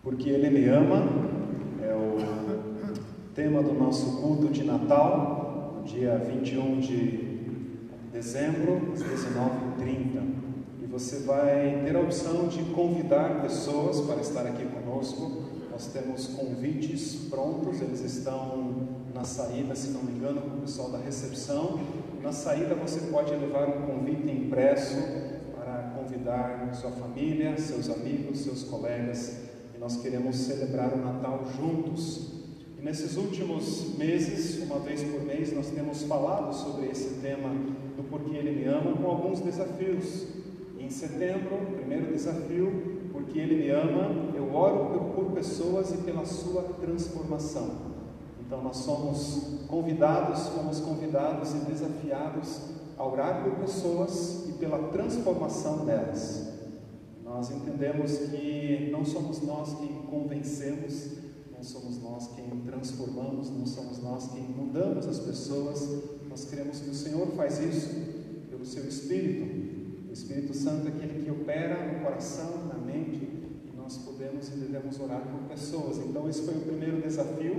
Porque Ele me ama, é o tema do nosso culto de Natal, no dia 21 de dezembro, às 19h30. E você vai ter a opção de convidar pessoas para estar aqui conosco. Nós temos convites prontos, eles estão na saída, se não me engano, com o pessoal da recepção. Na saída você pode levar um convite impresso para convidar sua família, seus amigos, seus colegas. E nós queremos celebrar o Natal juntos. E nesses últimos meses, uma vez por mês, nós temos falado sobre esse tema do porquê Ele me ama, com alguns desafios. E em setembro, o primeiro desafio, porque Ele me ama, eu oro por pessoas e pela sua transformação. Então nós fomos convidados e desafiados a orar por pessoas e pela transformação delas. Nós entendemos que não somos nós quem convencemos, não somos nós quem transformamos, não somos nós quem mudamos as pessoas. Nós cremos que o Senhor faz isso pelo seu Espírito. O Espírito Santo é aquele que opera no coração, na mente, e nós podemos e devemos orar por pessoas. Então esse foi o primeiro desafio.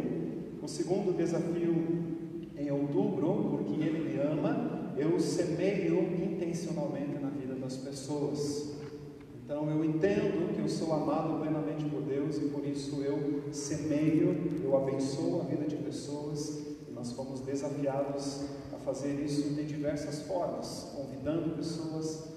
O segundo desafio, em outubro, porque Ele me ama, eu semeio intencionalmente na vida das pessoas. Então eu entendo que eu sou amado plenamente por Deus e por isso eu semeio, eu abençoo a vida de pessoas. E nós fomos desafiados a fazer isso de diversas formas, convidando pessoas,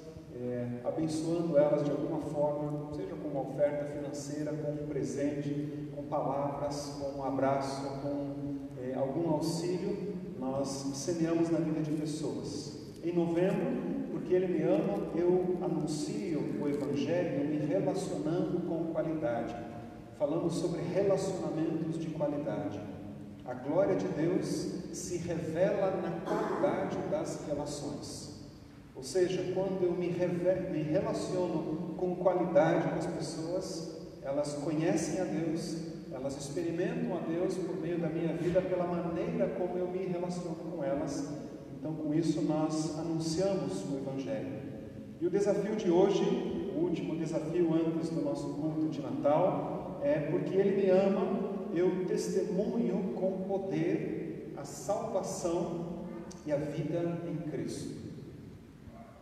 abençoando elas de alguma forma, seja com uma oferta financeira, com um presente, com palavras, com um abraço, com algum auxílio. Nós semeamos na vida de pessoas. Em novembro, porque Ele me ama, eu anuncio o Evangelho me relacionando com qualidade. Falamos sobre relacionamentos de qualidade. A glória de Deus se revela na qualidade das relações. Ou seja, quando eu me relaciono com qualidade com as pessoas, elas conhecem a Deus, elas experimentam a Deus por meio da minha vida, pela maneira como eu me relaciono com elas. Então, com isso, nós anunciamos o Evangelho. E o desafio de hoje, o último desafio antes do nosso culto de Natal, é porque Ele me ama, eu testemunho com poder a salvação e a vida em Cristo.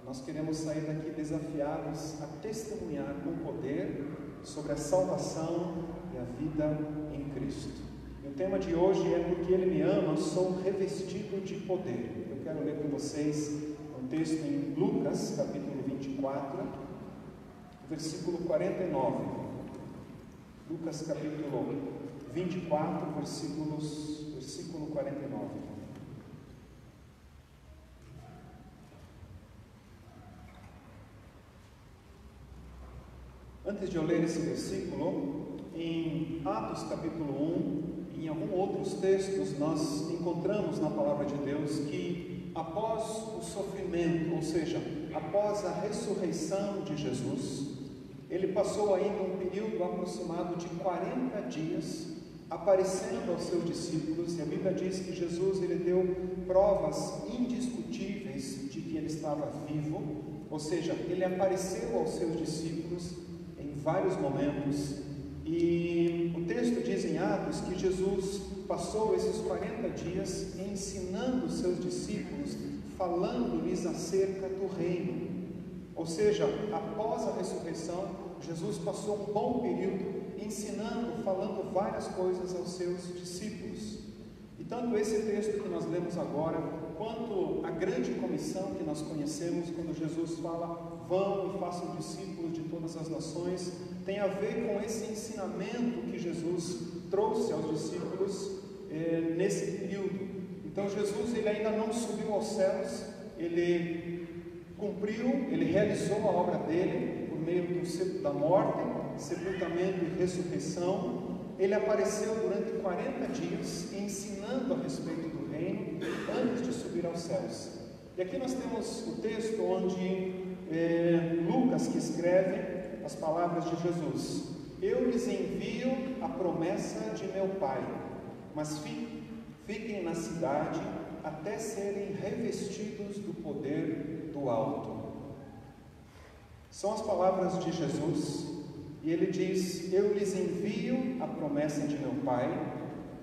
Nós queremos sair daqui desafiados a testemunhar com poder sobre a salvação e a vida em Cristo. E o tema de hoje é porque Ele me ama, sou revestido de poder. Eu quero ler com vocês um texto em Lucas, capítulo 24, versículo 49. Lucas, capítulo 24, versículo 49. Antes de eu ler esse versículo, em Atos capítulo 1, e em alguns outros textos, nós encontramos na palavra de Deus que após o sofrimento, ou seja, após a ressurreição de Jesus, Ele passou ainda um período aproximado de 40 dias aparecendo aos seus discípulos, e a Bíblia diz que Jesus ele deu provas indiscutíveis de que Ele estava vivo, ou seja, Ele apareceu aos seus discípulos em vários momentos. E o texto diz em Atos que Jesus passou esses 40 dias ensinando os seus discípulos, falando-lhes acerca do reino. Ou seja, após a ressurreição, Jesus passou um bom período ensinando, falando várias coisas aos seus discípulos. E tanto esse texto que nós lemos agora, quanto a grande comissão que nós conhecemos, quando Jesus fala, vão e façam discípulos de todas as nações, tem a ver com esse ensinamento que Jesus trouxe aos discípulos nesse período. Então Jesus ele ainda não subiu aos céus, Ele cumpriu, Ele realizou a obra dele por meio da morte, sepultamento e ressurreição. Ele apareceu durante 40 dias ensinando a respeito do reino antes de subir aos céus. E aqui nós temos o texto onde Lucas que escreve as palavras de Jesus: eu lhes envio a promessa de meu Pai, mas fiquem na cidade até serem revestidos do poder do alto. São as palavras de Jesus E ele diz: eu lhes envio a promessa de meu Pai.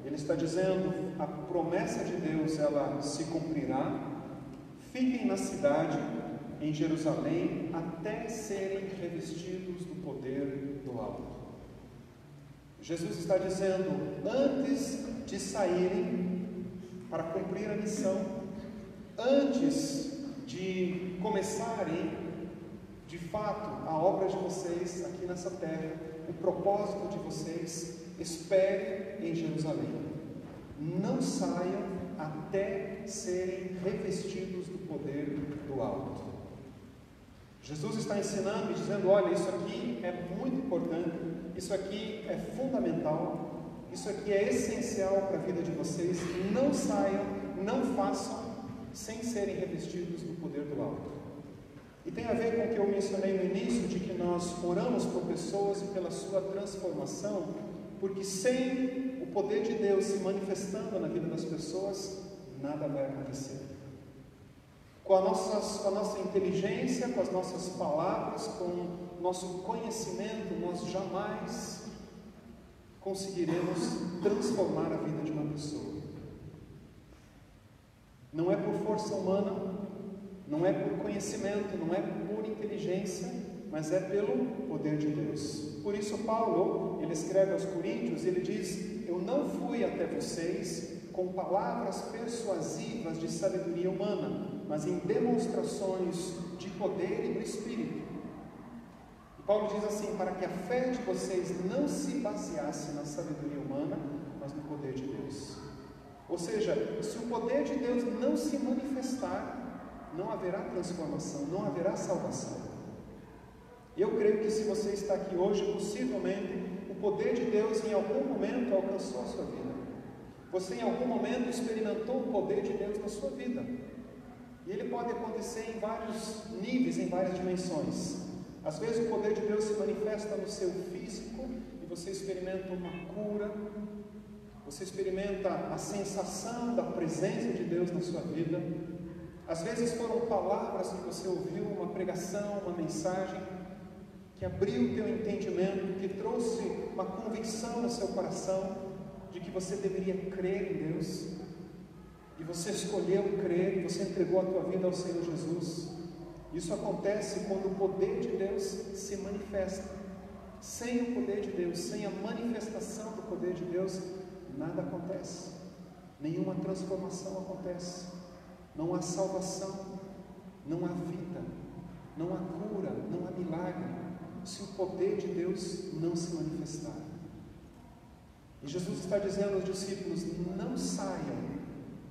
Ele está dizendo, a promessa de Deus, ela se cumprirá. Fiquem na cidade, em Jerusalém, até serem revestidos do poder do alto. Jesus está dizendo, antes de saírem para cumprir a missão, antes de começarem de fato a obra de vocês aqui nessa terra, o propósito de vocês, esperem em Jerusalém. Não saiam até serem revestidos do poder do alto. Jesus está ensinando e dizendo, olha, isso aqui é muito importante, isso aqui é fundamental, isso aqui é essencial para a vida de vocês. Não saiam, não façam sem serem revestidos do poder do alto. E tem a ver com o que eu mencionei no início, de que nós oramos por pessoas e pela sua transformação, porque sem o poder de Deus se manifestando na vida das pessoas, nada vai acontecer. Com a nossa inteligência, com as nossas palavras, com o nosso conhecimento, nós jamais conseguiremos transformar a vida de uma pessoa. Não é por força humana, não é por conhecimento, não é por inteligência, mas é pelo poder de Deus. Por isso Paulo, ele escreve aos Coríntios, ele diz, eu não fui até vocês com palavras persuasivas de sabedoria humana, mas em demonstrações de poder e do Espírito. E Paulo diz assim, para que a fé de vocês não se baseasse na sabedoria humana, mas no poder de Deus. Ou seja, se o poder de Deus não se manifestar, não haverá transformação, não haverá salvação. E eu creio que se você está aqui hoje, possivelmente o poder de Deus em algum momento alcançou a sua vida. Você em algum momento experimentou o poder de Deus na sua vida. E ele pode acontecer em vários níveis, em várias dimensões. Às vezes o poder de Deus se manifesta no seu físico e você experimenta uma cura, você experimenta a sensação da presença de Deus na sua vida. Às vezes foram palavras que você ouviu, uma pregação, uma mensagem que abriu o teu entendimento, que trouxe uma convicção no seu coração de que você deveria crer em Deus, e você escolheu crer, e você entregou a tua vida ao Senhor Jesus. Isso acontece quando o poder de Deus se manifesta. Sem o poder de Deus, sem a manifestação do poder de Deus, nada acontece, nenhuma transformação acontece, não há salvação, não há vida, não há cura, não há milagre, se o poder de Deus não se manifestar. E Jesus está dizendo aos discípulos, não saiam,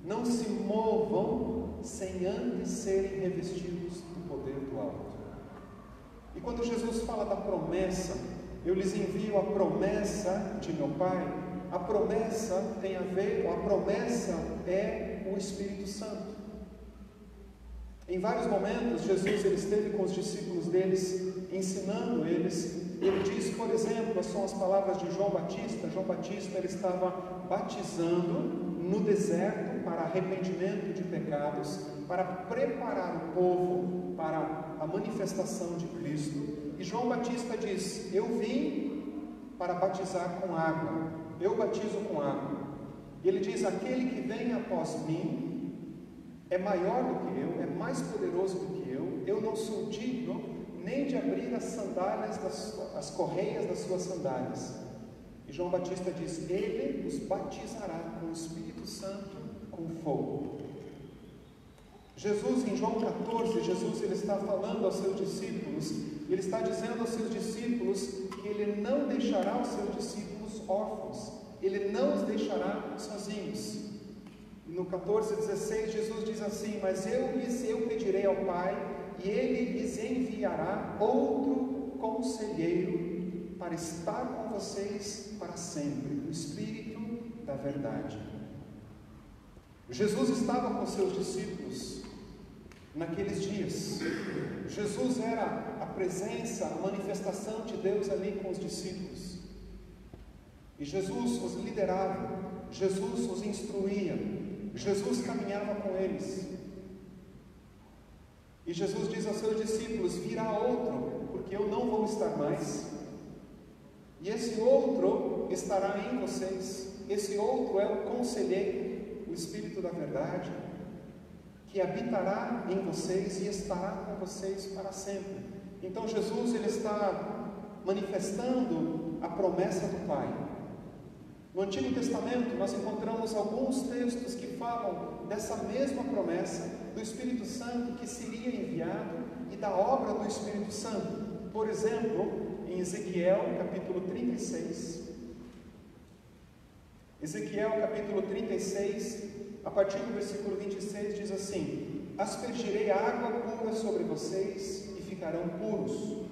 não se movam, sem antes serem revestidos do poder do alto. E quando Jesus fala da promessa, eu lhes envio a promessa de meu Pai, a promessa tem a ver, a promessa é o Espírito Santo. Em vários momentos, Jesus ele esteve com os discípulos deles, ensinando eles. Ele diz, por exemplo, são as palavras de João Batista. João Batista ele estava batizando no deserto para arrependimento de pecados, para preparar o povo para a manifestação de Cristo. E João Batista diz, eu vim para batizar com água, eu batizo com água. E ele diz, aquele que vem após mim é maior do que eu, é mais poderoso do que eu não sou digno nem de abrir as sandálias, as correias das suas sandálias. E João Batista diz, ele os batizará com o Espírito Santo, com fogo. Jesus, em João 14, Jesus ele está falando aos seus discípulos, ele está dizendo aos seus discípulos que ele não deixará os seus discípulos órfãos, ele não os deixará sozinhos. E no 14:16 Jesus diz assim, mas eu pedirei ao Pai, e Ele lhes enviará outro conselheiro para estar com vocês para sempre, o Espírito da verdade. Jesus estava com seus discípulos naqueles dias. Jesus era a presença, a manifestação de Deus ali com os discípulos. E Jesus os liderava, Jesus os instruía, Jesus caminhava com eles. E Jesus diz aos seus discípulos, virá outro, porque eu não vou estar mais, E esse outro estará em vocês. Esse outro é o conselheiro, o Espírito da verdade, que habitará em vocês e estará com vocês para sempre. Então Jesus, ele está manifestando a promessa do Pai. No Antigo Testamento nós encontramos alguns textos que falam dessa mesma promessa do Espírito Santo que seria enviado e da obra do Espírito Santo. Por exemplo, em Ezequiel capítulo 36, Ezequiel capítulo 36, a partir do versículo 26 diz assim: aspergirei água pura sobre vocês e ficarão puros.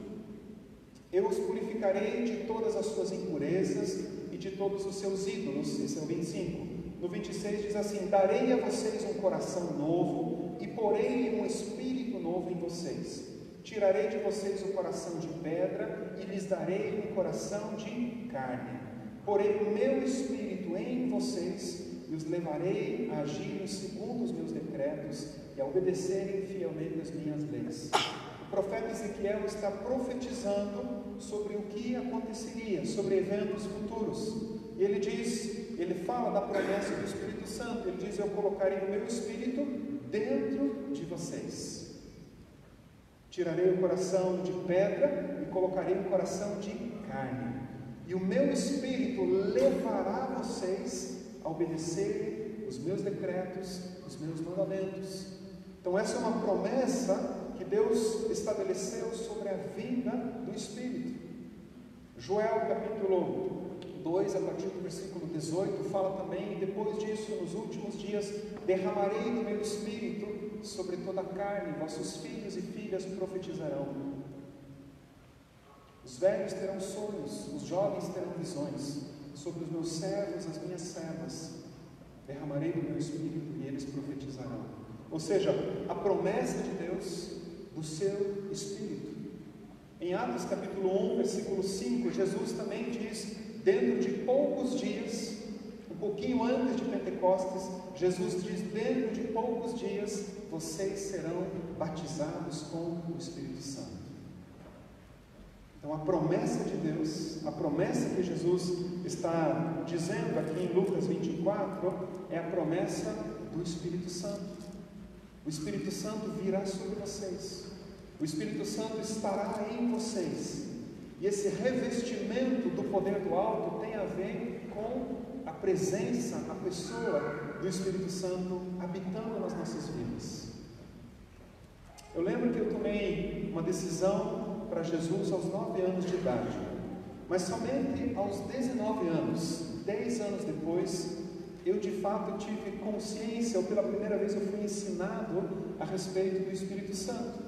Eu os purificarei de todas as suas impurezas e de todos os seus ídolos. Esse é o 25. No 26 diz assim: darei a vocês um coração novo e porei um espírito novo em vocês. Tirarei de vocês o coração de pedra e lhes darei um coração de carne. Porei o meu espírito em vocês e os levarei a agirem segundo os meus decretos e a obedecerem fielmente as minhas leis. O profeta Ezequiel está profetizando sobre o que aconteceria, sobre eventos futuros. E ele diz, ele fala da promessa do Espírito Santo. Ele diz: eu colocarei o meu espírito dentro de vocês. Tirarei o coração de pedra e colocarei um coração de carne. E o meu espírito levará vocês a obedecerem os meus decretos, os meus mandamentos. Então essa é uma promessa que Deus estabeleceu sobre a vinda do Espírito. Joel capítulo 2, a partir do versículo 18, fala também: depois disso, nos últimos dias, derramarei do meu Espírito sobre toda a carne, vossos filhos e filhas profetizarão. Os velhos terão sonhos, os jovens terão visões. Sobre os meus servos, as minhas servas, derramarei do meu Espírito e eles profetizarão. Ou seja, a promessa de Deus do seu Espírito. Em Atos capítulo 1, versículo 5, Jesus também diz: dentro de poucos dias, um pouquinho antes de Pentecostes, Jesus diz: dentro de poucos dias, vocês serão batizados com o Espírito Santo. Então a promessa de Deus, a promessa que Jesus está dizendo aqui em Lucas 24, é a promessa do Espírito Santo. O Espírito Santo virá sobre vocês, o Espírito Santo estará em vocês, e esse revestimento do poder do alto tem a ver com a presença, a pessoa do Espírito Santo habitando nas nossas vidas. Eu lembro que eu tomei uma decisão para Jesus aos 9 anos de idade, mas somente aos 19 anos, 10 anos depois, eu de fato tive consciência, ou pela primeira vez eu fui ensinado a respeito do Espírito Santo.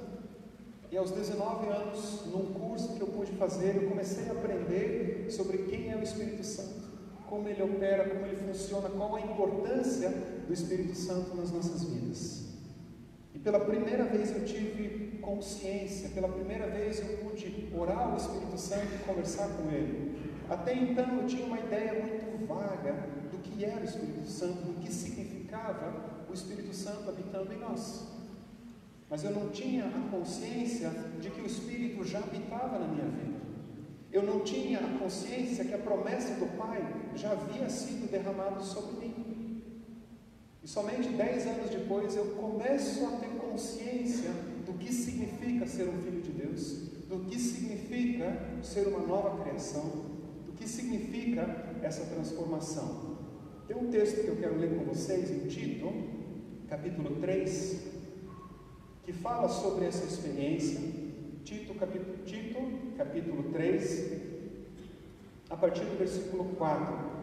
E aos 19 anos, num curso que eu pude fazer, eu comecei a aprender sobre quem é o Espírito Santo, como ele opera, como ele funciona, qual a importância do Espírito Santo nas nossas vidas. E pela primeira vez eu tive consciência, pela primeira vez eu pude orar ao Espírito Santo e conversar com ele. Até então eu tinha uma ideia muito vaga do que era o Espírito Santo, do que significava o Espírito Santo habitando em nós. Mas eu não tinha a consciência de que o Espírito já habitava na minha vida. Eu não tinha a consciência que a promessa do Pai já havia sido derramada sobre mim. E somente 10 anos depois eu começo a ter consciência do que significa ser um filho de Deus, do que significa ser uma nova criação, do que significa essa transformação. Tem um texto que eu quero ler com vocês em Tito, capítulo 3, que fala sobre essa experiência. Tito, capítulo 3, a partir do versículo 4.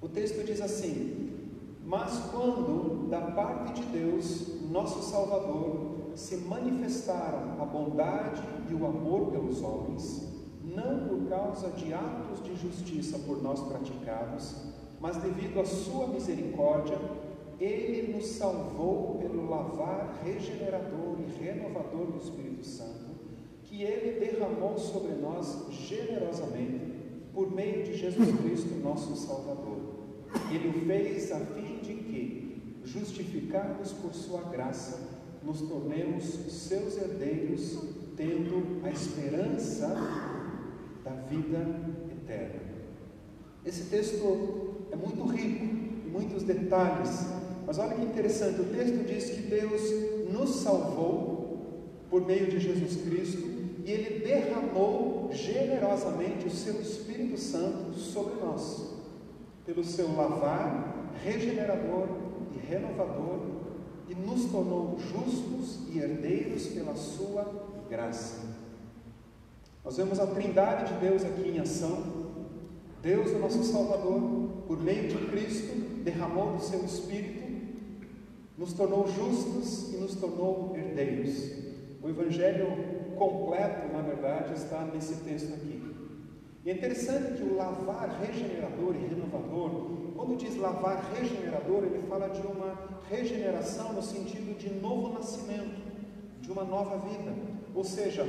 O texto diz assim: mas quando da parte de Deus, nosso Salvador, se manifestaram a bondade e o amor pelos homens, não por causa de atos de justiça por nós praticados, mas devido à sua misericórdia, Ele nos salvou pelo lavar regenerador e renovador do Espírito Santo, que Ele derramou sobre nós generosamente, por meio de Jesus Cristo, nosso Salvador. Ele o fez a fim de que, justificados por sua graça, nos tornemos seus herdeiros, tendo a esperança da vida eterna. Esse texto é muito rico, em muitos detalhes, mas olha que interessante, o texto diz que Deus nos salvou por meio de Jesus Cristo e Ele derramou generosamente o seu Espírito Santo sobre nós, pelo seu lavar regenerador e renovador, e nos tornou justos e herdeiros pela sua graça. Nós vemos a Trindade de Deus aqui em ação. Deus, o nosso Salvador, por meio de Cristo, derramou do seu Espírito, nos tornou justos e nos tornou herdeiros. O Evangelho completo, na verdade, está nesse texto aqui. E é interessante que o lavar regenerador e renovador, quando diz lavar regenerador, ele fala de uma regeneração no sentido de novo nascimento, de uma nova vida. Ou seja,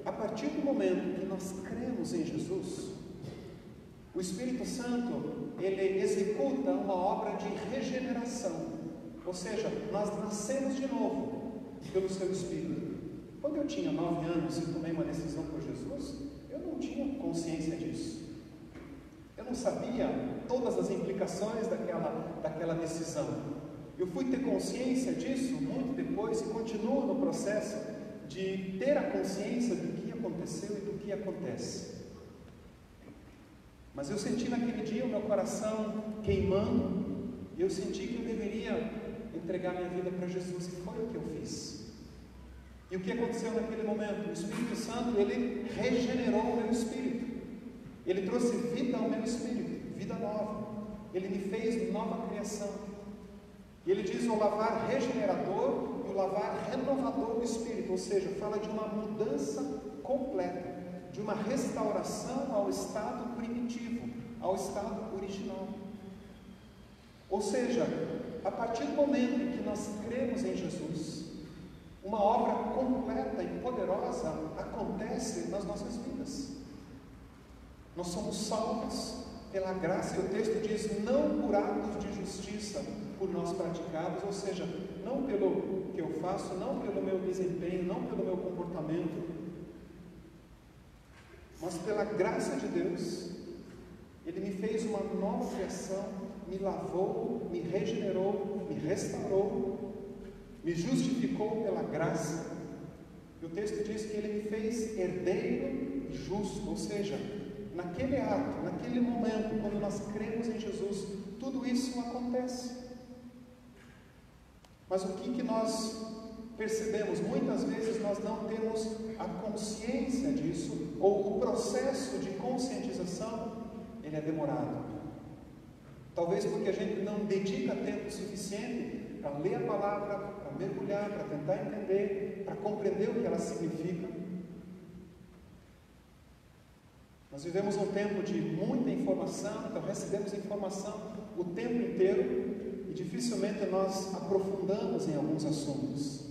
a partir do momento que nós cremos em Jesus, o Espírito Santo, ele executa uma obra de regeneração. Ou seja, nós nascemos de novo pelo seu Espírito. Quando eu tinha 9 anos e tomei uma decisão por Jesus, eu não tinha consciência disso. Eu não sabia todas as implicações daquela decisão. Eu fui ter consciência disso muito depois e continuo no processo de ter a consciência do que aconteceu e do que acontece. Mas eu senti naquele dia o meu coração queimando e eu senti que eu deveria entregar minha vida para Jesus, e foi o que eu fiz. E o que aconteceu naquele momento? O Espírito Santo, ele regenerou o meu espírito. Ele trouxe vida ao meu espírito, vida nova. Ele me fez nova criação. E ele diz o lavar regenerador e o lavar renovador do espírito, ou seja, fala de uma mudança completa, de uma restauração ao estado primitivo, ao estado original. Ou seja, a partir do momento em que nós cremos em Jesus, uma obra completa e poderosa acontece nas nossas vidas. Nós somos salvos pela graça, e o texto diz, não por atos de justiça por nós praticados, ou seja, não pelo que eu faço, não pelo meu desempenho, não pelo meu comportamento, mas pela graça de Deus. Ele me fez uma nova criação, me lavou, me regenerou, me restaurou, me justificou pela graça. E o texto diz que ele me fez herdeiro e justo, ou seja, naquele ato, naquele momento, quando nós cremos em Jesus, tudo isso acontece. Mas o que nós percebemos? Muitas vezes nós não temos a consciência disso, ou o processo de conscientização, ele é demorado. Talvez porque a gente não dedica tempo suficiente para ler a palavra, para mergulhar, para tentar entender, para compreender o que ela significa. Nós vivemos um tempo de muita informação, então recebemos informação o tempo inteiro e dificilmente nós aprofundamos em alguns assuntos.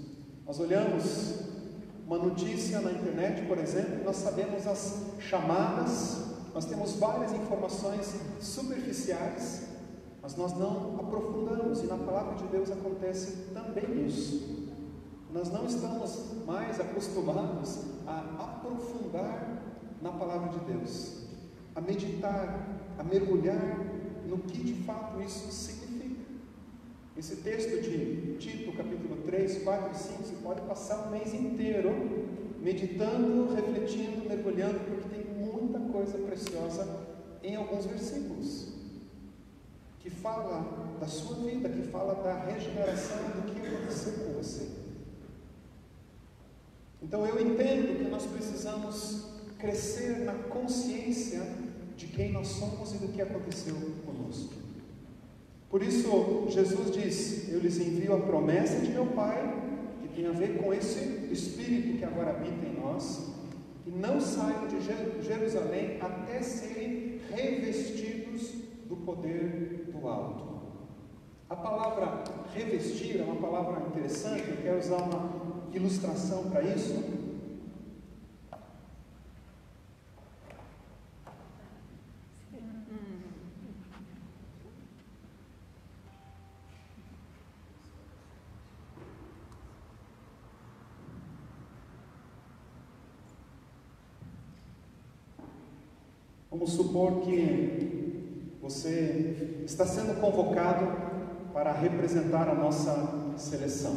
Nós olhamos uma notícia na internet, por exemplo, nós sabemos as chamadas, nós temos várias informações superficiais, mas nós não aprofundamos, e na palavra de Deus acontece também isso. Nós não estamos mais acostumados a aprofundar na palavra de Deus, a meditar, a mergulhar no que de fato isso significa. Esse texto de Tito, capítulo 3, 4 e 5, você pode passar um mês inteiro meditando, refletindo, mergulhando, porque tem muita coisa preciosa em alguns versículos, que fala da sua vida, que fala da regeneração, do que aconteceu com você. Então eu entendo que nós precisamos crescer na consciência de quem nós somos e do que aconteceu conosco. Por isso Jesus diz, eu lhes envio a promessa de meu Pai, que tem a ver com esse Espírito que agora habita em nós, e não saiam de Jerusalém até serem revestidos do poder do alto. A palavra revestir é uma palavra interessante, eu quero usar uma ilustração para isso. Vamos supor que você está sendo convocado para representar a nossa seleção.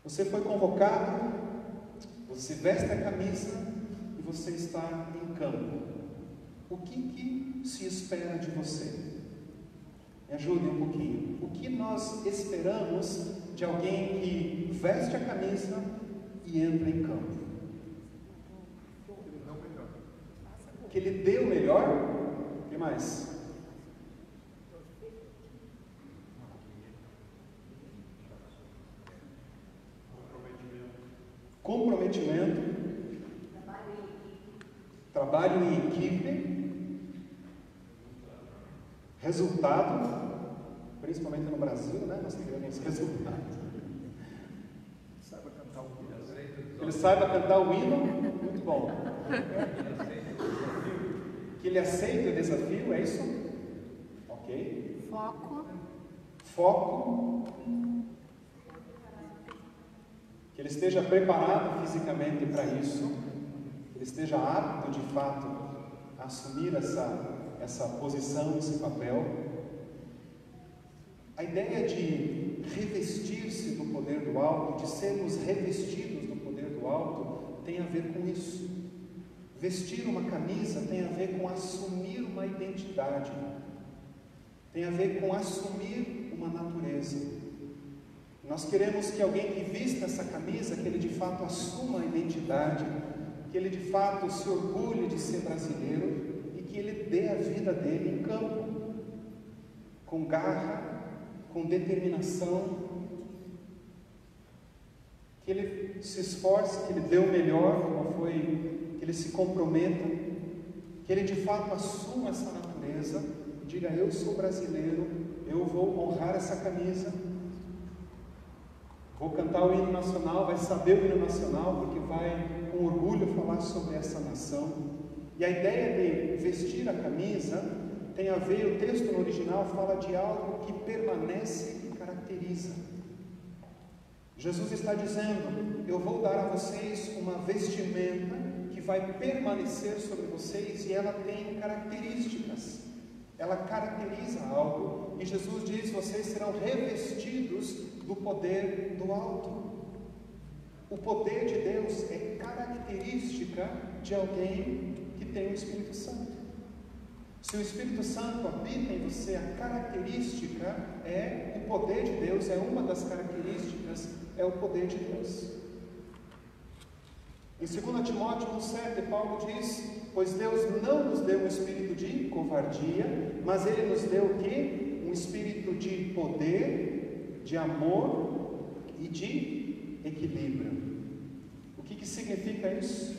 Você foi convocado, você veste a camisa e você está em campo. O que se espera de você? Me ajude um pouquinho. O que nós esperamos de alguém que veste a camisa e entra em campo? Que ele dê o melhor? O que mais? Comprometimento. Trabalho em equipe. Resultado. Principalmente no Brasil, né? Nós queremos resultado. Ele saiba cantar o hino. Muito bom. Que ele aceite o desafio, é isso? Ok. Foco. Que ele esteja preparado fisicamente para isso. Que ele esteja apto, de fato, a assumir essa posição, esse papel. A ideia de revestir-se do poder do alto, de sermos revestidos do poder do alto, tem a ver com isso. Vestir uma camisa tem a ver com assumir uma identidade, tem a ver com assumir uma natureza. Nós queremos que alguém que vista essa camisa, que ele de fato assuma a identidade, que ele de fato se orgulhe de ser brasileiro e que ele dê a vida dele em campo, com garra, com determinação, que ele se esforce, que ele dê o melhor, como que ele se comprometa, que ele de fato assuma essa natureza, diga: eu sou brasileiro, eu vou honrar essa camisa, vou cantar o hino nacional, vai saber o hino nacional, porque vai com orgulho falar sobre essa nação. E a ideia de vestir a camisa tem a ver, o texto no original fala de algo que permanece e caracteriza. Jesus está dizendo: eu vou dar a vocês uma vestimenta que vai permanecer sobre vocês, e ela tem características, ela caracteriza algo, e Jesus diz: vocês serão revestidos do poder do alto. O poder de Deus é característica de alguém que tem o Espírito Santo. Se o Espírito Santo habita em você, a característica é o poder de Deus, é uma das características, é o poder de Deus. Em 2 Timóteo 1,7, Paulo diz: pois Deus não nos deu um espírito de covardia, mas Ele nos deu o quê? Um espírito de poder, de amor e de equilíbrio. O que significa isso?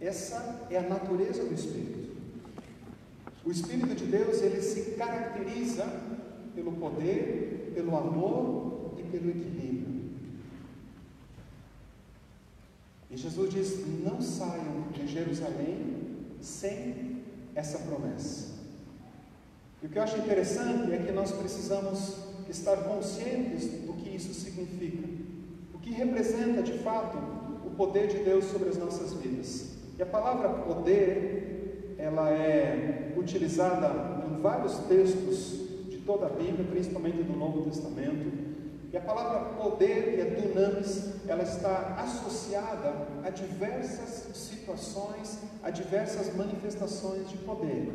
Essa é a natureza do Espírito. O Espírito de Deus, ele se caracteriza pelo poder, pelo amor e pelo equilíbrio. E Jesus diz: não saiam de Jerusalém sem essa promessa. E o que eu acho interessante é que nós precisamos estar conscientes do que isso significa, o que representa de fato o poder de Deus sobre as nossas vidas. E a palavra poder, ela é utilizada em vários textos de toda a Bíblia, principalmente do Novo Testamento. E a palavra poder, que é dunamis, ela está associada a diversas situações, a diversas manifestações de poder.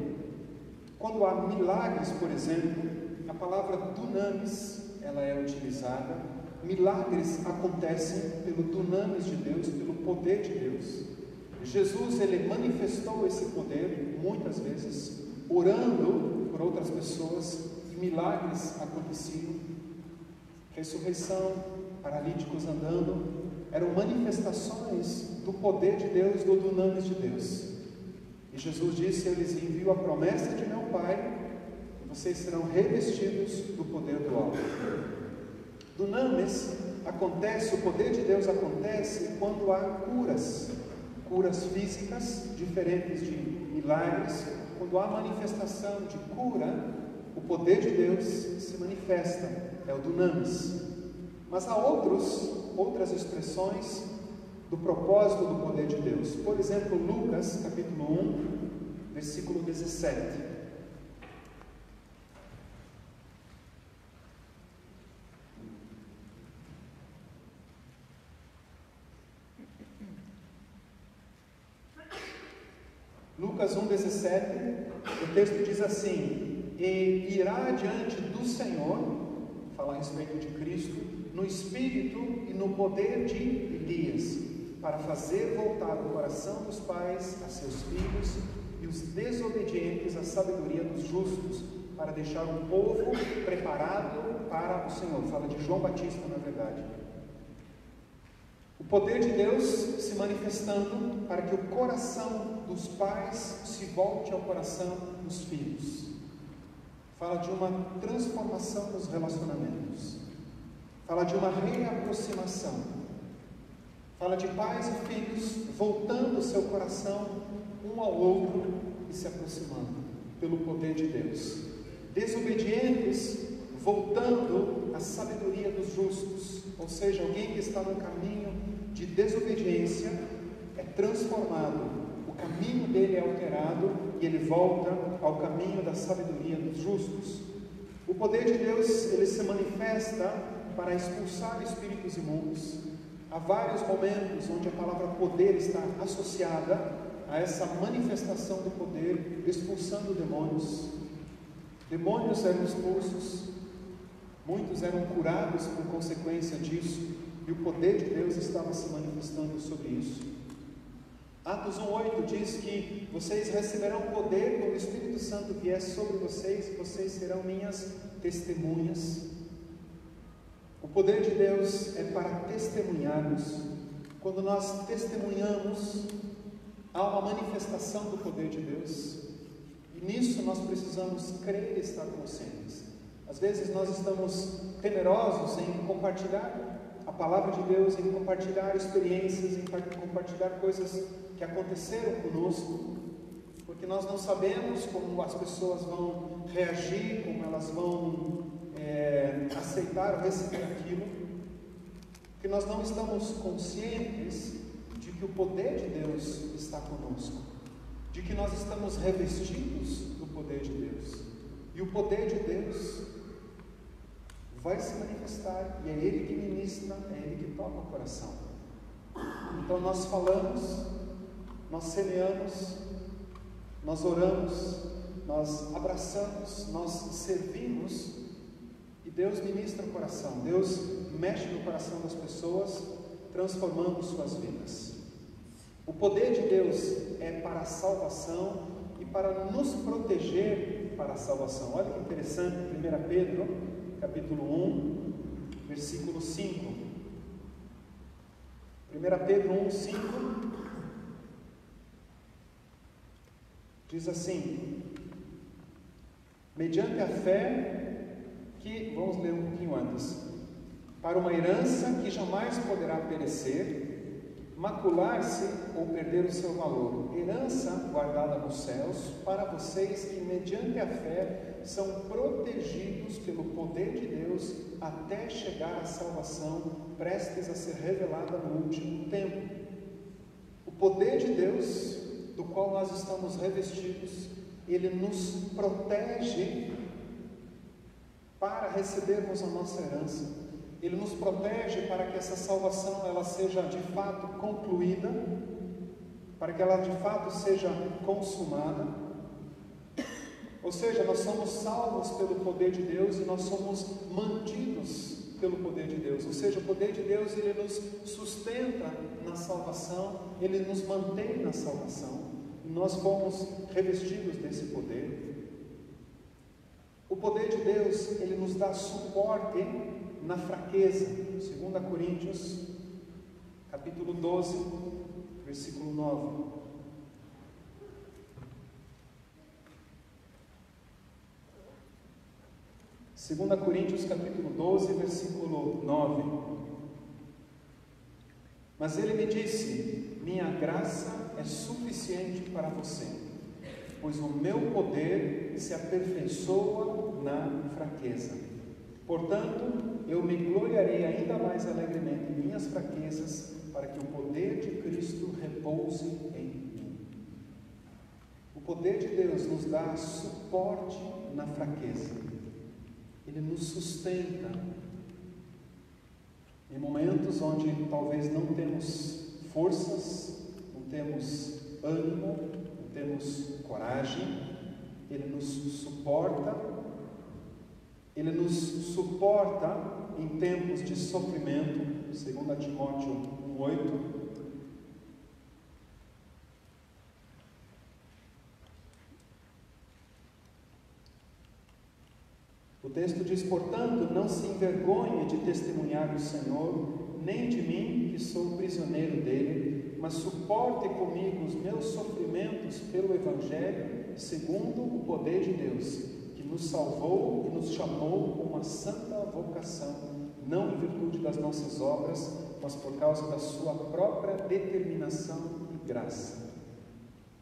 Quando há milagres, por exemplo, a palavra dunamis, ela é utilizada. Milagres acontecem pelo dunamis de Deus, pelo poder de Deus. Jesus, ele manifestou esse poder muitas vezes, orando por outras pessoas, e milagres aconteciam. Ressurreição, paralíticos andando, eram manifestações do poder de Deus, do dunamis de Deus. E Jesus disse: eu lhes envio a promessa de meu Pai, e vocês serão revestidos do poder do alto. Dunamis acontece, o poder de Deus acontece quando há curas físicas, diferentes de milagres. Quando há manifestação de cura, o poder de Deus se manifesta, é o dunamis. Mas há outras expressões do propósito do poder de Deus. Por exemplo, Lucas, capítulo 1, versículo 17. Lucas 1,17, o texto diz assim: e irá diante do Senhor, fala a respeito de Cristo, no espírito e no poder de Elias, para fazer voltar o coração dos pais a seus filhos e os desobedientes à sabedoria dos justos, para deixar o povo preparado para o Senhor. Fala de João Batista, na verdade. O poder de Deus se manifestando para que o coração dos pais se volte ao coração dos filhos. Fala de uma transformação nos relacionamentos. Fala de uma reaproximação. Fala de pais e filhos voltando o seu coração um ao outro e se aproximando pelo poder de Deus. Desobedientes voltando à sabedoria dos justos, ou seja, alguém que está no caminho de desobediência é transformado, o caminho dele é alterado e ele volta ao caminho da sabedoria dos justos. O poder de Deus, ele se manifesta para expulsar espíritos imundos. Há vários momentos onde a palavra poder está associada a essa manifestação do poder, expulsando demônios. Demônios eram expulsos, muitos eram curados por consequência disso, e o poder de Deus estava se manifestando sobre isso. Atos 1,8 diz que vocês receberão poder quando o Espírito Santo vier sobre vocês, e vocês serão minhas testemunhas. O poder de Deus é para testemunharmos. Quando nós testemunhamos, há uma manifestação do poder de Deus, e nisso nós precisamos crer e estar conscientes. Às vezes nós estamos temerosos em compartilhar a palavra de Deus, em compartilhar experiências, em compartilhar coisas que aconteceram conosco, porque nós não sabemos como as pessoas vão reagir, como elas vão aceitar ou receber aquilo, porque nós não estamos conscientes de que o poder de Deus está conosco, de que nós estamos revestidos do poder de Deus, e o poder de Deus vai se manifestar, e é Ele que ministra, é Ele que toca o coração. Então nós falamos, nós semeamos, nós oramos, nós abraçamos, nós servimos, e Deus ministra o coração, Deus mexe no coração das pessoas, transformando suas vidas. O poder de Deus é para a salvação e para nos proteger para a salvação. Olha que interessante, 1 Pedro, capítulo 1, versículo 5. 1 Pedro 1, 5 diz assim: mediante a fé, que, vamos ler um pouquinho antes, para uma herança que jamais poderá perecer, macular-se ou perder o seu valor, herança guardada nos céus, para vocês que, mediante a fé, são protegidos pelo poder de Deus até chegar à salvação, prestes a ser revelada no último tempo. O poder de Deus, do qual nós estamos revestidos, ele nos protege para recebermos a nossa herança. Ele nos protege para que essa salvação ela seja de fato concluída, para que ela de fato seja consumada. Ou seja, nós somos salvos pelo poder de Deus e nós somos mantidos pelo poder de Deus. Ou seja, o poder de Deus ele nos sustenta na salvação, ele nos mantém na salvação, e nós fomos revestidos desse poder. O poder de Deus, ele nos dá suporte na fraqueza. 2 Coríntios, capítulo 12, versículo 9. Segunda Coríntios, capítulo 12, versículo 9. Mas ele me disse: minha graça é suficiente para você, pois o meu poder se aperfeiçoa na fraqueza. Portanto, eu me gloriarei ainda mais alegremente em minhas fraquezas, para que o poder de repouse em mim. O poder de Deus nos dá suporte na fraqueza. Ele nos sustenta em momentos onde talvez não temos forças, não temos ânimo, não temos coragem. Ele nos suporta. Ele nos suporta em tempos de sofrimento, 2 Timóteo 1:8. O texto diz: portanto, não se envergonhe de testemunhar do Senhor, nem de mim, que sou prisioneiro dele, mas suporte comigo os meus sofrimentos pelo Evangelho, segundo o poder de Deus, que nos salvou e nos chamou com uma santa vocação, não em virtude das nossas obras, mas por causa da sua própria determinação e graça.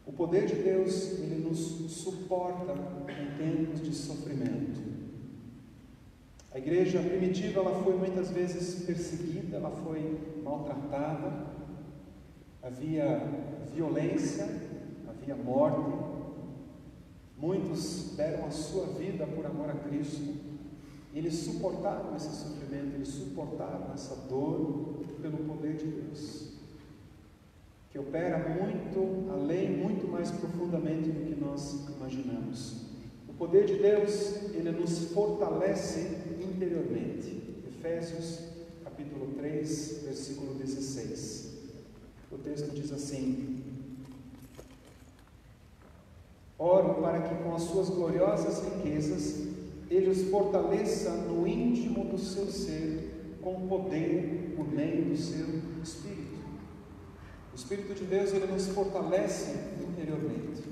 O poder de Deus, ele nos suporta em tempos de sofrimento. A igreja primitiva, ela foi muitas vezes perseguida, ela foi maltratada, havia violência, havia morte. Muitos deram a sua vida por amor a Cristo. Eles suportaram esse sofrimento, eles suportaram essa dor pelo poder de Deus, que opera muito além, muito mais profundamente do que nós imaginamos. O poder de Deus, ele nos fortalece interiormente. Efésios capítulo 3, versículo 16. O texto diz assim: oro para que com as suas gloriosas riquezas ele os fortaleça no íntimo do seu ser, com poder por meio do seu Espírito. O Espírito de Deus, ele nos fortalece interiormente.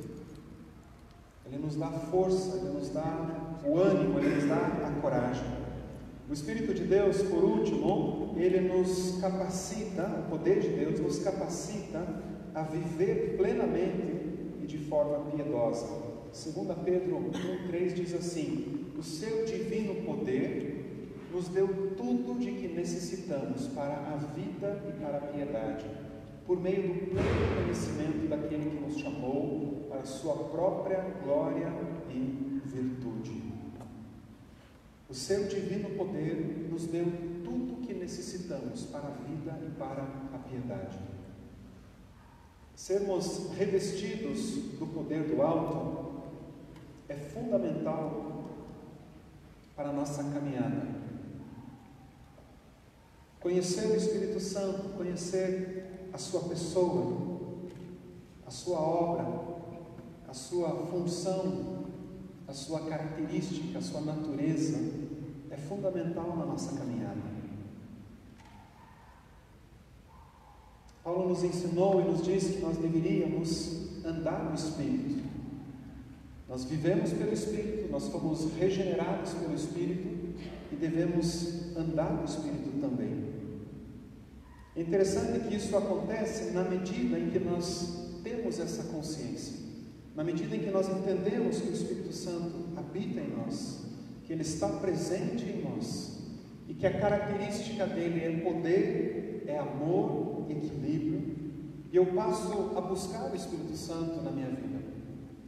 Ele nos dá força, ele nos dá o ânimo, ele nos dá a coragem. O Espírito de Deus, por último, ele nos capacita, o poder de Deus nos capacita a viver plenamente e de forma piedosa. 2 Pedro 1,3 diz assim: o seu divino poder nos deu tudo de que necessitamos para a vida e para a piedade, por meio do pleno conhecimento daquele que nos chamou para a sua própria glória e virtude. O seu divino poder nos deu tudo o que necessitamos para a vida e para a piedade. Sermos revestidos do poder do alto é fundamental para a nossa caminhada. Conhecer o Espírito Santo, conhecer a sua pessoa, a sua obra, a sua função, a sua característica, a sua natureza, é fundamental na nossa caminhada. Paulo nos ensinou e nos disse que nós deveríamos andar no Espírito. Nós vivemos pelo Espírito, nós fomos regenerados pelo Espírito e devemos andar no Espírito também. É interessante que isso acontece na medida em que nós temos essa consciência, na medida em que nós entendemos que o Espírito Santo habita em nós, que Ele está presente em nós e que a característica dele é poder, é amor, equilíbrio, e eu passo a buscar o Espírito Santo na minha vida.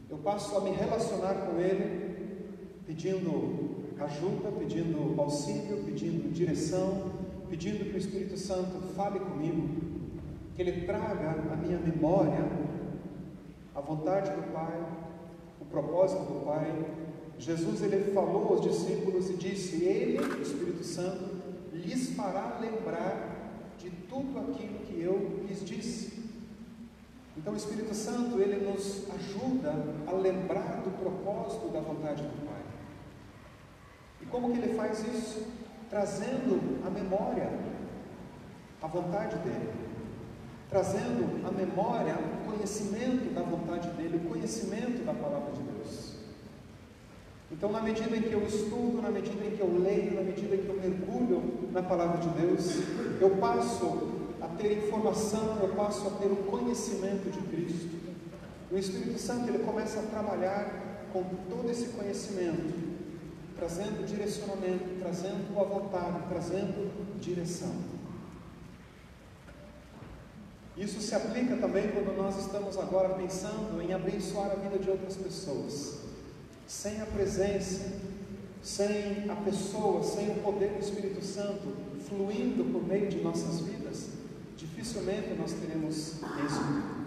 Eu passo a me relacionar com Ele, pedindo ajuda, pedindo auxílio, pedindo direção, pedindo que o Espírito Santo fale comigo, que Ele traga à minha memória a vontade do Pai, o propósito do Pai. Jesus, Ele falou aos discípulos e disse: Ele, o Espírito Santo, lhes fará lembrar de tudo aquilo que eu lhes disse. Então o Espírito Santo, ele nos ajuda a lembrar do propósito da vontade do Pai. E como que ele faz isso? Trazendo à memória a vontade dele, trazendo à memória o conhecimento da vontade dele, o conhecimento da palavra de Deus. Então, na medida em que eu estudo, na medida em que eu leio, na medida em que eu mergulho na palavra de Deus, eu passo a ter informação, eu passo a ter o conhecimento de Cristo. O Espírito Santo, ele começa a trabalhar com todo esse conhecimento, trazendo direcionamento, trazendo a vontade, trazendo direção. Isso se aplica também quando nós estamos agora pensando em abençoar a vida de outras pessoas. Sem a presença, sem a pessoa, sem o poder do Espírito Santo fluindo por meio de nossas vidas, dificilmente nós teremos êxito.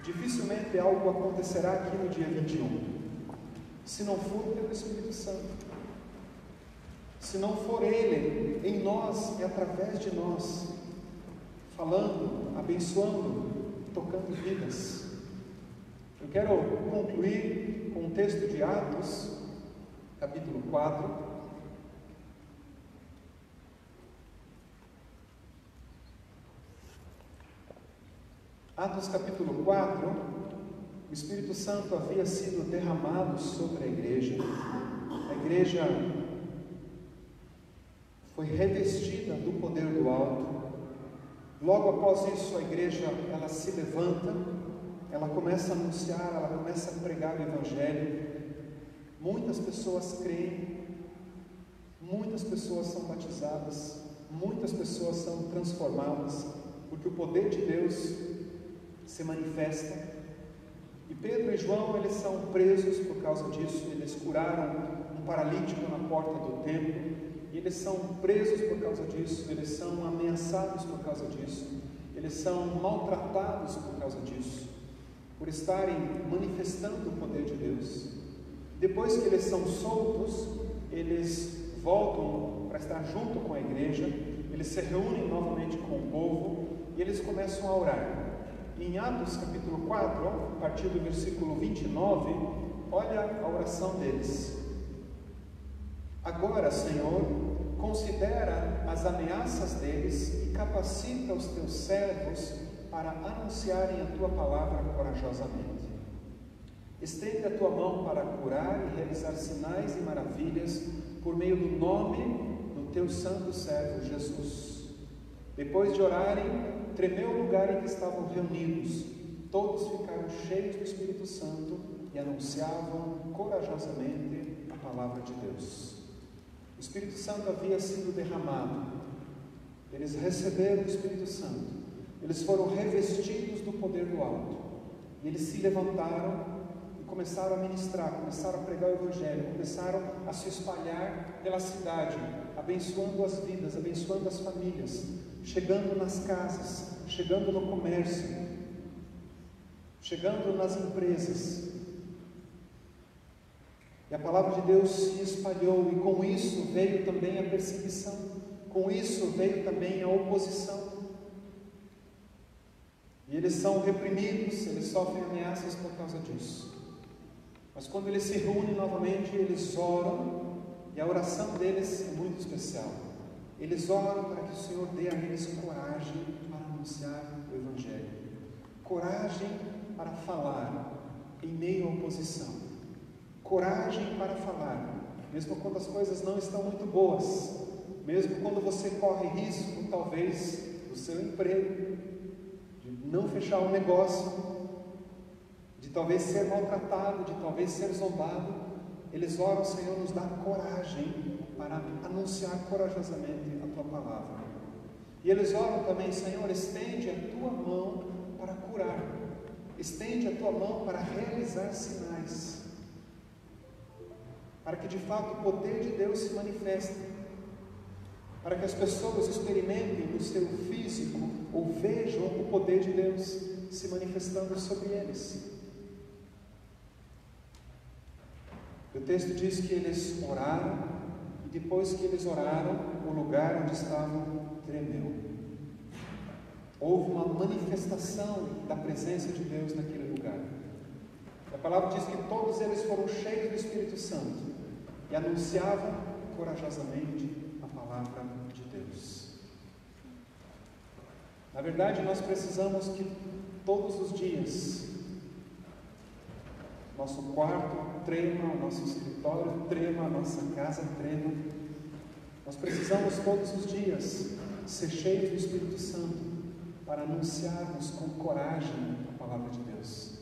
Dificilmente algo acontecerá aqui no dia 21, se não for pelo Espírito Santo. Se não for Ele em nós e através de nós, falando, abençoando, tocando vidas. Eu quero concluir com um texto de Atos, capítulo 4. Atos capítulo 4, o Espírito Santo havia sido derramado sobre a igreja foi revestida do poder do alto. Logo após isso, a igreja, ela se levanta, ela começa a anunciar, ela começa a pregar o Evangelho. Muitas pessoas creem, muitas pessoas são batizadas, muitas pessoas são transformadas, porque o poder de Deus se manifesta. E Pedro e João, eles são presos por causa disso. Eles curaram um paralítico na porta do templo, e eles são presos por causa disso. Eles são ameaçados por causa disso, eles são maltratados por causa disso, por estarem manifestando o poder de Deus. Depois que eles são soltos, eles voltam para estar junto com a igreja, eles se reúnem novamente com o povo, e eles começam a orar. Em Atos capítulo 4, a partir do versículo 29, olha a oração deles. Agora, Senhor, considera as ameaças deles e capacita os teus servos para anunciarem a tua palavra corajosamente. Estende a tua mão para curar e realizar sinais e maravilhas por meio do nome do teu santo servo Jesus. Depois de orarem, tremeu o lugar em que estavam reunidos. Todos ficaram cheios do Espírito Santo e anunciavam corajosamente a palavra de Deus. O Espírito Santo havia sido derramado. Eles receberam o Espírito Santo. Eles foram revestidos do poder do alto. E eles se levantaram e começaram a ministrar, começaram a pregar o Evangelho, começaram a se espalhar pela cidade, abençoando as vidas, abençoando as famílias, chegando nas casas, chegando no comércio, chegando nas empresas. E a palavra de Deus se espalhou, e com isso veio também a perseguição, com isso veio também a oposição. E eles são reprimidos, eles sofrem ameaças por causa disso. Mas quando eles se reúnem novamente, eles oram, e a oração deles é muito especial. Eles oram para que o Senhor dê a eles coragem para anunciar o Evangelho, coragem para falar em meio à oposição, coragem para falar, mesmo quando as coisas não estão muito boas, mesmo quando você corre risco, talvez, do seu emprego, de não fechar um negócio, de talvez ser maltratado, de talvez ser zombado. Eles oram: Senhor, nos dá coragem para anunciar corajosamente a tua palavra. E eles oram também: Senhor, estende a tua mão para curar, estende a tua mão para realizar sinais, para que de fato o poder de Deus se manifeste, para que as pessoas experimentem no seu físico ou vejam o poder de Deus se manifestando sobre eles. O texto diz que eles oraram, e depois que eles oraram, o lugar onde estavam tremeu. Houve uma manifestação da presença de Deus naquele lugar. A palavra diz que todos eles foram cheios do Espírito Santo e anunciavam corajosamente a palavra de Deus. Na verdade, nós precisamos que todos os dias nosso quarto trema, o nosso escritório trema, a nossa casa trema. Nós precisamos todos os dias ser cheios do Espírito Santo para anunciarmos com coragem a palavra de Deus,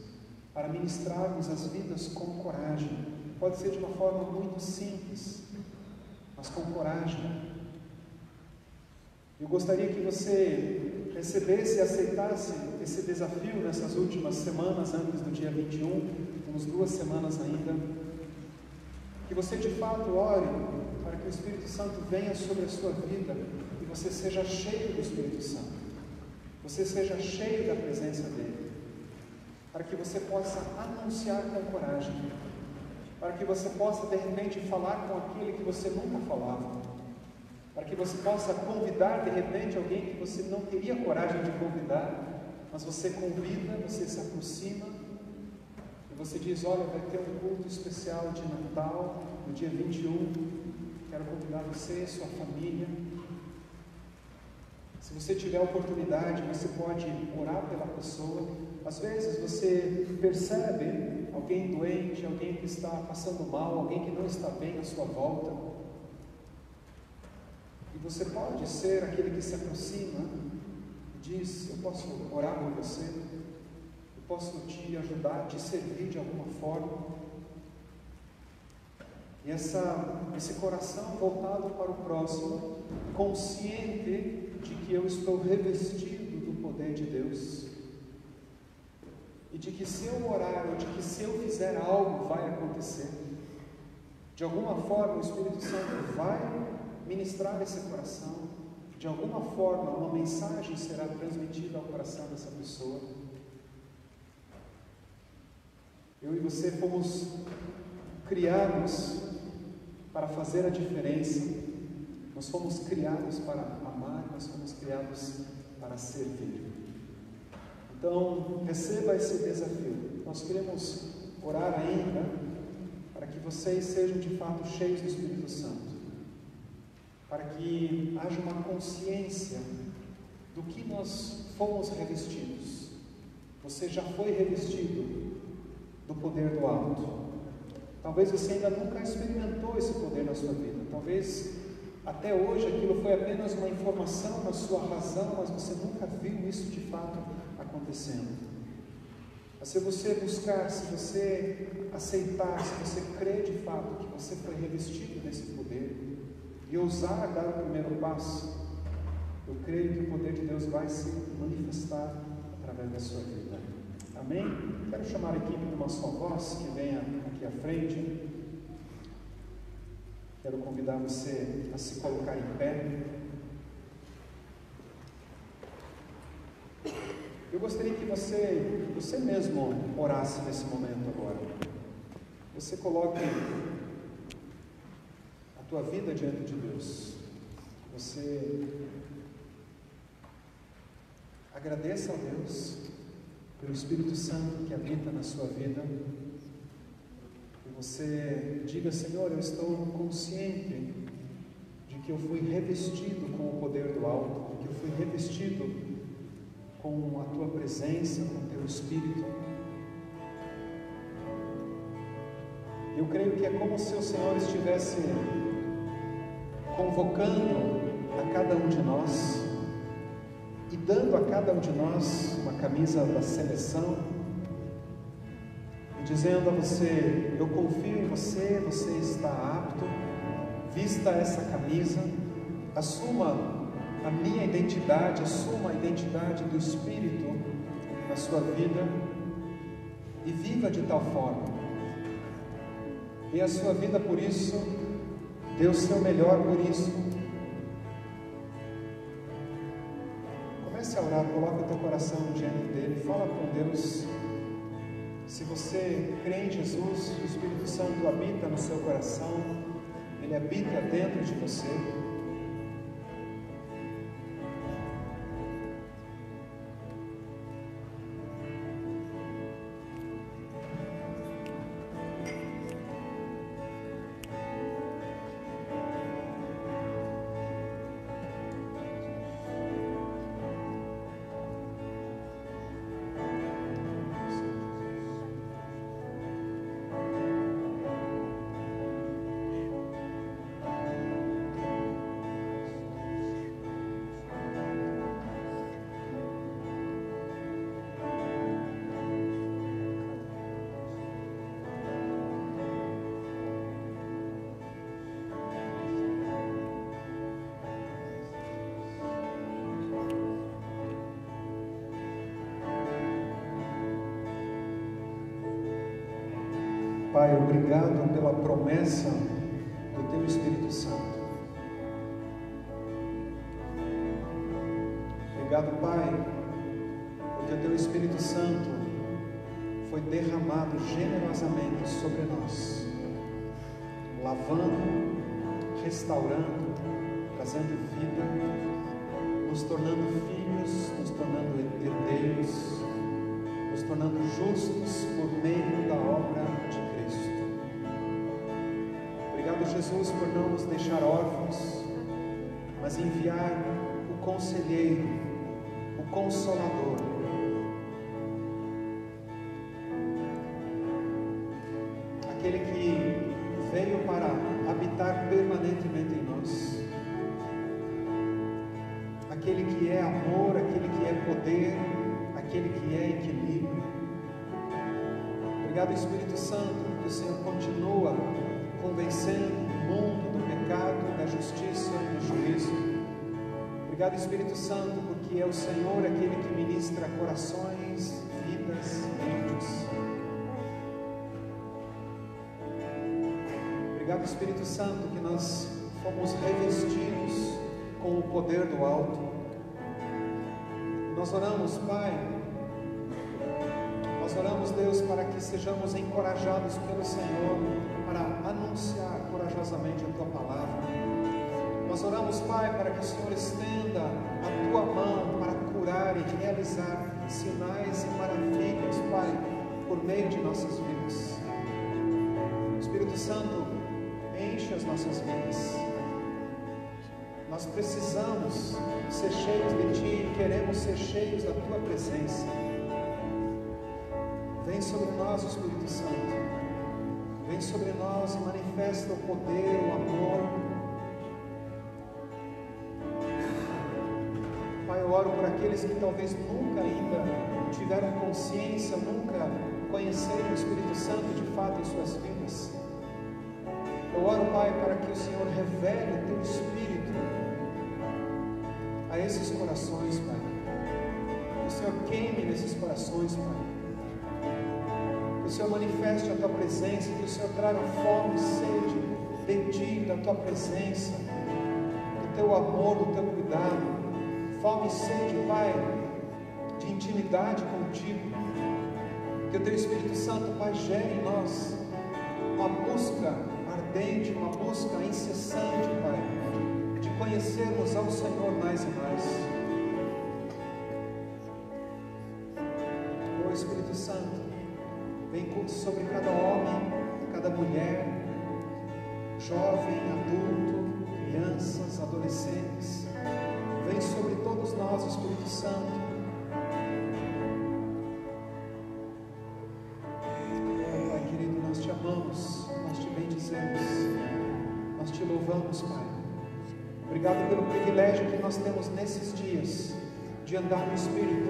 para ministrarmos as vidas com coragem. Pode ser de uma forma muito simples, mas com coragem. Eu gostaria que você recebesse e aceitasse esse desafio nessas últimas semanas, antes do dia 21, temos 2 semanas ainda, que você de fato ore para que o Espírito Santo venha sobre a sua vida e você seja cheio do Espírito Santo, você seja cheio da presença dele, para que você possa anunciar com coragem, para que você possa de repente falar com aquele que você nunca falava, para que você possa convidar de repente alguém que você não teria coragem de convidar, mas você convida, você se aproxima e você diz: olha, vai ter um culto especial de Natal no dia 21, quero convidar você e sua família. Se você tiver a oportunidade, você pode orar pela pessoa. Às vezes você percebe alguém doente, alguém que está passando mal, alguém que não está bem à sua volta, e você pode ser aquele que se aproxima e diz: eu posso orar por você, eu posso te ajudar, te servir de alguma forma. E esse coração voltado para o próximo, consciente de que eu estou revestido do poder de Deus, e de que se eu orar, ou de que se eu fizer algo, vai acontecer. De alguma forma o Espírito Santo vai ministrar esse coração, de alguma forma uma mensagem será transmitida ao coração dessa pessoa. Eu e você fomos criados para fazer a diferença, nós fomos criados para amar, nós fomos criados para servir. Então, receba esse desafio. Nós queremos orar ainda para que vocês sejam de fato cheios do Espírito Santo, para que haja uma consciência do que nós fomos revestidos. Você já foi revestido do poder do alto. Talvez você ainda nunca experimentou esse poder na sua vida. Talvez até hoje aquilo foi apenas uma informação na sua razão, mas você nunca viu isso de fato acontecendo. Mas se você buscar, se você aceitar, se você crer de fato que você foi revestido desse poder e ousar dar o primeiro passo, eu creio que o poder de Deus vai se manifestar através da sua vida. Amém? Quero chamar a equipe numa só voz que venha aqui à frente. Quero convidar você a se colocar em pé. Eu gostaria que você mesmo orasse nesse momento agora. Você coloque a tua vida diante de Deus. Você agradeça a Deus pelo Espírito Santo que habita na sua vida. E você diga: Senhor, eu estou consciente de que eu fui revestido com o poder do alto, de que eu fui revestido com a tua presença, com o teu Espírito. Eu creio que é como se o Senhor estivesse convocando a cada um de nós e dando a cada um de nós uma camisa da seleção e dizendo a você: eu confio em você, você está apto, vista essa camisa, assuma a minha identidade, assuma a identidade do Espírito na sua vida e viva de tal forma. E a sua vida por isso, dê o seu melhor por isso. Comece a orar, coloque o teu coração diante dele, fala com Deus. Se você crê em Jesus, o Espírito Santo habita no seu coração, ele habita dentro de você. Pai, obrigado pela promessa do Teu Espírito Santo. Obrigado, Pai, porque o Teu Espírito Santo foi derramado generosamente sobre nós, lavando, restaurando, trazendo vida, nos tornando filhos, nos tornando herdeiros, nos tornando justos por meio da obra de Cristo. Obrigado, Jesus, por não nos deixar órfãos, mas enviar o Conselheiro, o Consolador, aquele que veio para habitar permanentemente em nós, aquele que é amor, aquele que é poder, aquele que é equilíbrio. Obrigado, Espírito Santo, que o Senhor continua convencendo o mundo do pecado, da justiça e do juízo. Obrigado, Espírito Santo, porque é o Senhor aquele que ministra corações, vidas, mentes. Obrigado, Espírito Santo, que nós fomos revestidos com o poder do alto. Nós oramos, Pai, nós oramos, Deus, para que sejamos encorajados pelo Senhor para anunciar corajosamente a Tua palavra. Nós oramos, Pai, para que o Senhor estenda a Tua mão para curar e realizar sinais e maravilhas, Pai, por meio de nossas vidas. Espírito Santo, enche as nossas vidas. Nós precisamos ser cheios de Ti e queremos ser cheios da Tua presença. Vem sobre nós, Espírito Santo. Vem sobre nós e manifesta o poder, o amor. Pai, eu oro por aqueles que talvez nunca ainda tiveram consciência, nunca conheceram o Espírito Santo de fato em suas vidas. Eu oro, Pai, para que o Senhor revele o Teu Espírito a esses corações, Pai. Que o Senhor queime nesses corações, Pai. Que o Senhor manifeste a Tua presença, que o Senhor traga fome e sede de Ti, da Tua presença, do Teu amor, do Teu cuidado. Fome e sede, Pai, de intimidade contigo. Que o Teu Espírito Santo, Pai, gere em nós uma busca ardente, uma busca incessante, Pai, de conhecermos ao Senhor mais e mais. Ó Espírito Santo, vem sobre cada homem, cada mulher, jovem, adulto, crianças, adolescentes. Vem sobre todos nós, Espírito Santo. Pai querido, nós Te amamos, nós Te bendizemos, nós Te louvamos, Pai. Obrigado pelo privilégio que nós temos nesses dias de andar no Espírito.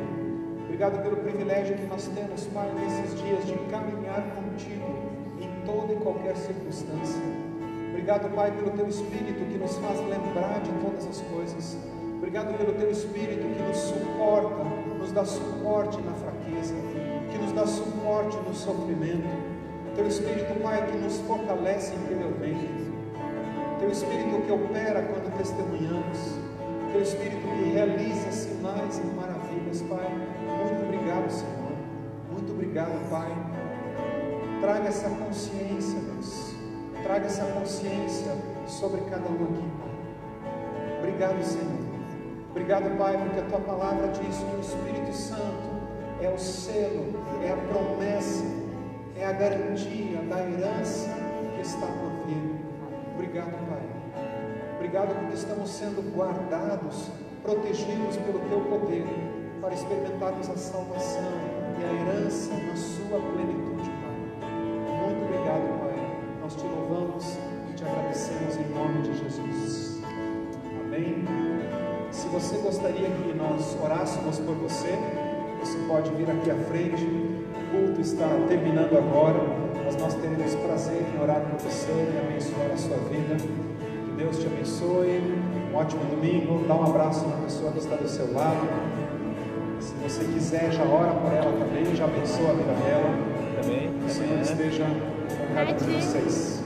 Obrigado pelo privilégio que nós temos, Pai, nesses dias de caminhar contigo em toda e qualquer circunstância. Obrigado, Pai, pelo Teu Espírito que nos faz lembrar de todas as coisas. Obrigado pelo Teu Espírito que nos suporta, nos dá suporte na fraqueza, que nos dá suporte no sofrimento. Teu Espírito, Pai, que nos fortalece interiormente. Teu Espírito que opera quando testemunhamos. Teu Espírito que realiza sinais e maravilhas, Pai. Muito obrigado, Senhor. Muito obrigado, Pai. Traga essa consciência, Deus. Traga essa consciência sobre cada um aqui, Pai. Obrigado, Senhor. Obrigado, Pai, porque a Tua palavra diz que o Espírito Santo é o selo, é a promessa, é a garantia da herança que está por vir. Obrigado, Pai. Obrigado porque estamos sendo guardados, protegidos pelo Teu poder, para experimentarmos a salvação e a herança na Sua plenitude, Pai. Muito obrigado, Pai. Nós Te louvamos e Te agradecemos em nome de Jesus. Amém. Se você gostaria que nós orássemos por você, você pode vir aqui à frente. O culto está terminando agora, mas nós teremos prazer em orar por você e abençoar a sua vida. Que Deus te abençoe. Um ótimo domingo. Dá um abraço na pessoa que está do seu lado. Se você quiser, já ora por ela também, já abençoa a vida dela. Também. Que o Senhor esteja Cada um de vocês.